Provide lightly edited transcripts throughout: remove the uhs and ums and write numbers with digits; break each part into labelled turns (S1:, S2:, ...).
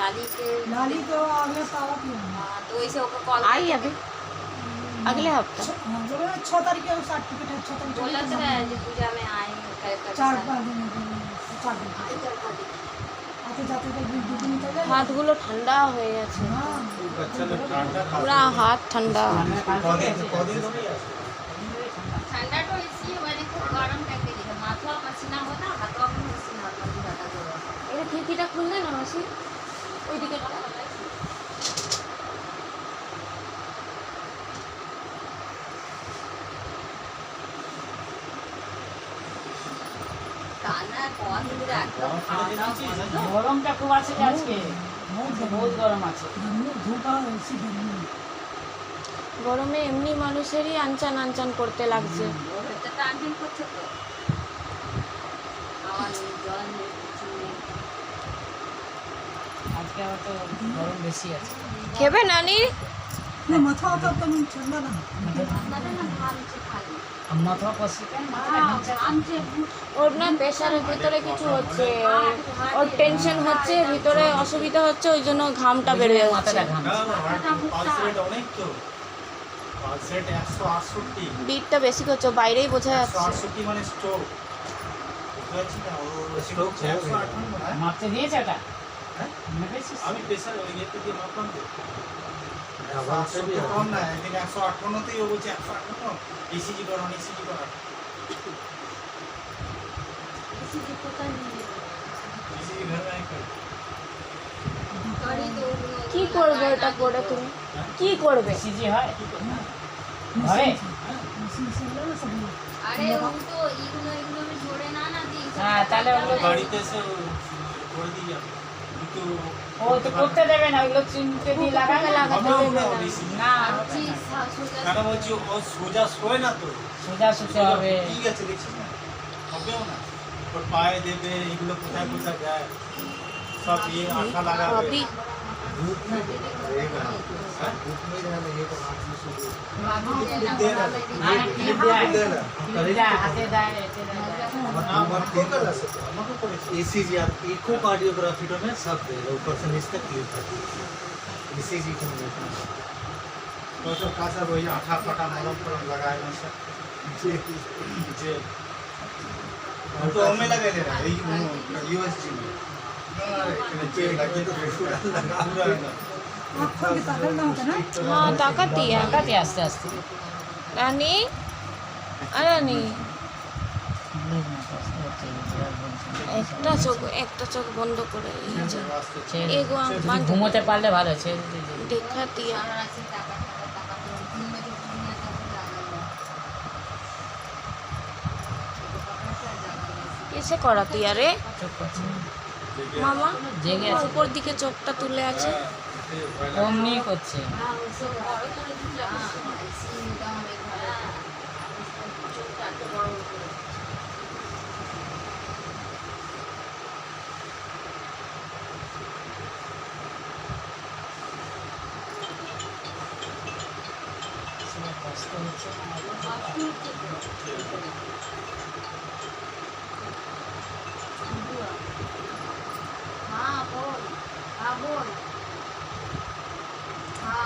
S1: लाली तो अगले साल की है।
S2: तो वैसे ओका कॉल
S3: आई अभी अगले हफ्ते।
S1: बोले 6 तारीख के सर्टिफिकेट है 6 तारीख
S2: बोला तो है जी पूजा में आएंगे कर
S1: 4-5 दिन में 4 दिन आते जाते तो 2 दिन चले जाए।
S3: হাতগুলো ঠান্ডা হয়ে গেছে,
S1: हाँ
S3: পুরা হাত ঠান্ডা।
S2: ठंडा तो इसलिए मैंने खूब गरम करके दिया माथा पसीना होता हाथों में पसीना होता ज्यादा गरम
S3: এটা খিড়কিটা খুললে না মাসি, ওইদিকে
S2: खाना कौन दूर एकदम खाना
S4: গরমটা খুব আছে যে আজকে, বহুত গরম আছে।
S1: गर्मी धूप आ ऐसी गर्मी
S3: গরমে এমনি মানুষেরই আনচান আনচান করতে লাগছে।
S2: তো টানটিন করছে তো আমার জল নেই কিছু নেই
S4: আজকে আবার তো গরম বেশি আছে।
S3: খেবে নানি?
S1: ना माथा आता तो ठंडा ना
S2: আপনাদের না ঘামছে খালি
S4: মাথা পসি
S2: ঘামছে
S3: ওর না প্রেশারের ভিতরে কিছু হচ্ছে, ওর টেনশন হচ্ছে, ভিতরে অসুবিধা হচ্ছে, ওই জন্য ঘামটা বেরিয়ে যাচ্ছে।
S4: মাথাটা ঘাম।
S5: অনেক তো পালসেট 168
S3: বিটটা বেশি করছে, ও বাইরেই বোঝা যাচ্ছে।
S5: 168 মানে স্ট্রোক বুঝতে পারছি না ও স্ট্রোক 158
S4: মাপতে দিয়েছে ওটা?
S5: হ্যাঁ?
S4: মেপেছিস?
S5: আমি প্রেসার ওই ইয়েতে দিয়ে মাপলাম তো 168 কম না আই থিঙ্ক 158 তেই ও বলছে 158 ইসিজি করান
S2: किसी की पता नहीं
S5: इसीजी घर में आई कर
S2: करी तो
S3: কি করবে ওটা করে তুমি? কি করবে?
S4: সিজি হয় ঘরে?
S1: मशीन से ले ना सब लोग
S2: अरे हम तो इग्नो में जोड़े ना दी
S4: হ্যাঁ তাহলে ওগুলো
S5: বাড়িতে এসে করে দিয়ে যাবে কিন্তু
S4: ও তো করতে দেবে না, ওগুলো চিনতে দিয়ে লাগাবে
S3: লাগাতে
S5: হবেও
S3: দেবে
S5: না
S3: না।
S5: ইসিজি
S4: না
S2: जी सोचा
S5: কেন বলছি ও সোজা শোয় না তো
S4: সোজা শুতে হবে।
S5: ঠিক আছে দেখছিস না হবেও না ওর পায়ে দেবে এগুলো কোথায় কোথায় যায় সব ইয়ে আঠা লাগাবে
S3: ভাবি
S6: धूप में रहेगा धूप में रहना ये तो हाथ में से
S4: হ্যাঁ ক্লিপ দেয়, ক্লিপ দেয়, হাতে দেয়, এতে দেয়।
S5: আমাকে করা আছে আমাকে করেছে
S6: ईसीजी आप इकोकार्डियोग्राफी में सब देगा ऊपर से नीचे तक क्लिप है ईसीजी को
S5: तो सब का सब वही आठा फाटा मलम पर लगाए ना सब जे तो हमें लगा ले रहा है यूएसजी में
S6: नीचे लगे तो पूरा लगा
S5: पूरा
S1: आप खोल के ताकत ना होता ना
S3: হ্যাঁ তাকাতি
S4: লাগাতে আস্তে আস্তে।
S3: রানী রানী একটা চোখ বন্ধ করে দিয়েছে। এগো
S4: যদি ঘুমোতে পারলে ভালো, ছেড়ে দিতে।
S3: দেখা দিয়া
S2: सारा से टाका दिन में जो दुनिया का
S3: কিসে করাতি আরে
S4: চুপ করছে।
S3: মামা?
S4: জেগে আছে।
S3: উপর দিকে চোখটা তুলে আছে।
S4: অমনি করছে।
S2: हां उसको बड़ो করে দিলা ऐसी निगाह में घर चोटा तो बड़ो করে
S4: কষ্ট হচ্ছে না।
S2: हां बोल हां बोल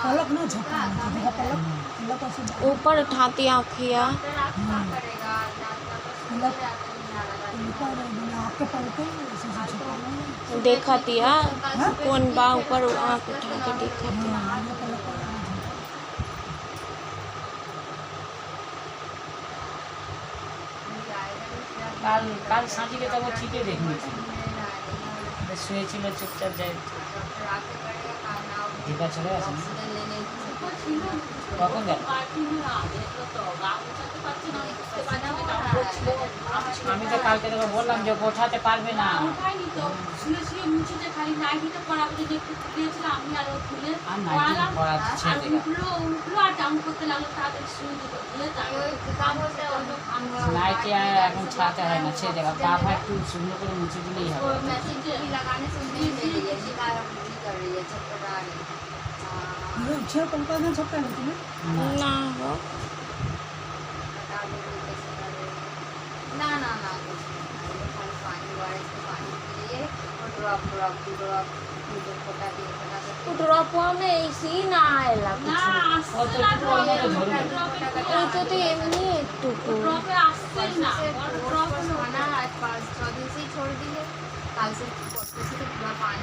S1: पलक ना झपका देखा पलक पलक ऐसे
S3: ऊपर उठाती आँखिया
S2: करेगा
S1: पलक ऊपर आपके पलक ऐसे झपका
S3: देखातिया कौन बा ऊपर आँख उठा के देखाती।
S1: हाँ ये पलक
S4: কাল কাল সাঁঝিকে তো ও ঠিকই দেখিয়েছি, শুয়েছিল চুপচাপ যায়। দীপা চলে গেছে না? কখন গেল? আমি তো কালকে তোকে বললাম যে ওকে ওঠাতে পারবে না। আর নাইটি পড়াচ্ছে ছেড়ে নাইটি আর এখন ছাড়াতে হয় না, ছেড়ে দেখা পা ফা একটু শুকনো করে মুছে দিলেই হবে।
S1: ये छह पलक ना झपका है तुम्हें
S3: ना हो
S2: ना ना ना कुछ नहीं, खाली पानी बारिश का पानी पिए और ड्रॉप ड्रॉप ड्रॉप मुझे फोटा
S3: ड्रॉपवा में ऐसे ही ना आएला
S2: না
S3: कुछ
S2: আসছে না ড্রপে
S3: এইটা তো এমনি একটুকু
S2: ড্রপে আসছেই না ড্রপ
S7: खाना आज 5-6 दिन से ही छोड़ दिए कल से परसों से तो पूरा पानी